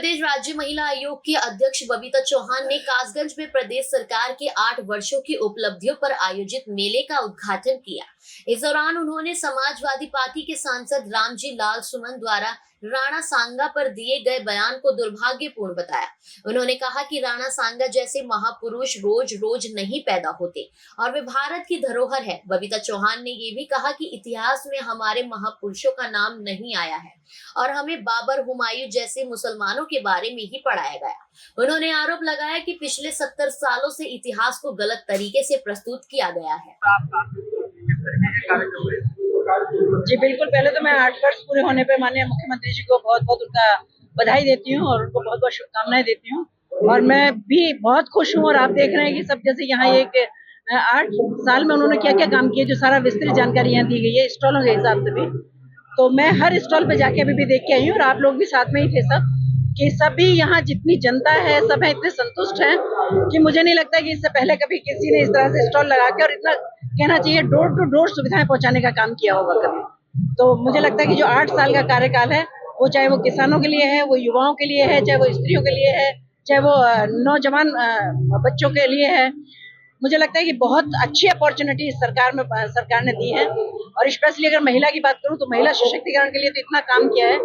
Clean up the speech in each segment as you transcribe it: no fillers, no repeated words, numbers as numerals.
प्रदेश राज्य महिला आयोग की अध्यक्ष बबीता चौहान ने कासगंज में प्रदेश सरकार के 8 वर्षों की उपलब्धियों पर आयोजित मेले का उद्घाटन किया। इस दौरान उन्होंने समाजवादी पार्टी के सांसद रामजी लाल सुमन द्वारा राणा सांगा पर दिए गए बयान को दुर्भाग्यपूर्ण बताया। उन्होंने कहा कि राणा सांगा जैसे महापुरुष रोज रोज नहीं पैदा होते और वे भारत की धरोहर है। बबीता चौहान ने ये भी कहा कि इतिहास में हमारे महापुरुषों का नाम नहीं आया है और हमें बाबर, हुमायूं जैसे मुसलमानों के बारे में ही पढ़ाया गया। उन्होंने आरोप लगाया कि पिछले 70 सालों से इतिहास को गलत तरीके से प्रस्तुत किया गया है। जी बिल्कुल, पहले तो मैं 8 वर्ष पूरे होने पे माननीय मुख्यमंत्री जी को बहुत बहुत उनका बधाई देती हूँ और उनको बहुत बहुत शुभकामनाएं देती हूँ। और मैं भी बहुत खुश हूँ और आप देख रहे हैं कि सब जैसे यहाँ एक 8 साल में उन्होंने क्या क्या काम किए, जो सारा विस्तृत जानकारी यहाँ दी गई है स्टॉलों के हिसाब से भी। तो मैं हर स्टॉल पे जाके अभी भी देख के आई हूँ और आप लोग भी साथ में ही थे सब, कि सभी यहाँ जितनी जनता है सब है इतने संतुष्ट हैं कि मुझे नहीं लगता कि इससे पहले कभी किसी ने इस तरह से स्टॉल लगा के और इतना कहना चाहिए डोर टू डोर सुविधाएं पहुंचाने का काम किया होगा कभी। तो मुझे लगता है कि जो 8 साल का कार्यकाल है वो चाहे वो किसानों के लिए है, वो युवाओं के लिए है, चाहे वो स्त्रियों के लिए है, चाहे वो नौजवान बच्चों के लिए है, मुझे लगता है कि बहुत अच्छी अपॉर्चुनिटी सरकार ने दी है। और स्पेशली अगर महिला की बात करूं तो महिला सशक्तिकरण के लिए तो इतना काम किया है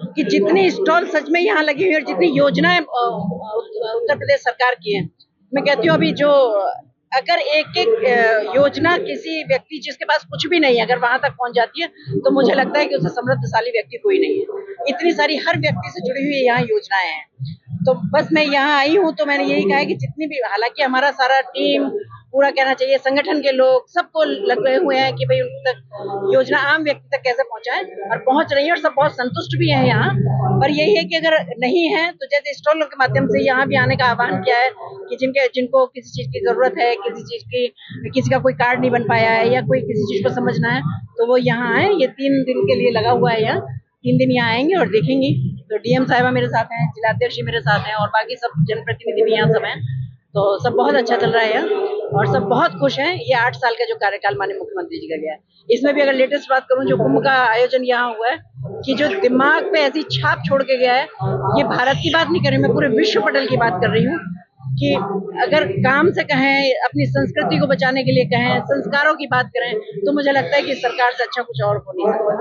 कि जितनी स्टॉल सच में यहाँ लगी हुई है और जितनी योजनाएं उत्तर प्रदेश सरकार की है, मैं कहती हूँ अभी जो अगर एक एक योजना किसी व्यक्ति जिसके पास कुछ भी नहीं है अगर वहां तक पहुंच जाती है तो मुझे लगता है कि उससे समृद्धशाली व्यक्ति कोई नहीं है। इतनी सारी हर व्यक्ति से जुड़ी हुई यहाँ योजनाएं हैं। तो बस मैं यहाँ आई हूँ तो मैंने यही कहा है कि जितनी भी, हालांकि हमारा सारा टीम पूरा कहना चाहिए संगठन के लोग सबको लगे हुए हैं कि भाई उन तक योजना आम व्यक्ति तक कैसे पहुंचाएं, और पहुंच रही है और सब बहुत संतुष्ट भी हैं यहाँ। पर यही है कि अगर नहीं है तो जैसे स्टॉलों के माध्यम से यहाँ भी आने का आह्वान किया है कि जिनको किसी चीज की जरूरत है, किसी का कोई कार्ड नहीं बन पाया है या कोई किसी चीज को समझना है तो वो यहाँ आए। ये 3 दिन के लिए लगा हुआ है, यहाँ 3 दिन यहाँ आएंगे और देखेंगे। तो डीएम साहिबा मेरे साथ हैं, जिलाध्यक्ष मेरे साथ हैं और बाकी सब जनप्रतिनिधि भी यहाँ सब हैं। तो सब बहुत अच्छा चल रहा है यहाँ और सब बहुत खुश हैं। ये 8 साल का जो कार्यकाल माननीय मुख्यमंत्री जी का गया है, इसमें भी अगर लेटेस्ट बात करूं, जो कुंभ का आयोजन यहाँ हुआ है कि जो दिमाग पे ऐसी छाप छोड़ के गया है, ये भारत की बात नहीं कर रही, मैं पूरे विश्व पटल की बात कर रही हूँ कि अगर काम से कहें, अपनी संस्कृति को बचाने के लिए कहें, संस्कारों की बात करें, तो मुझे लगता है कि सरकार से अच्छा कुछ और हो नहीं सकता।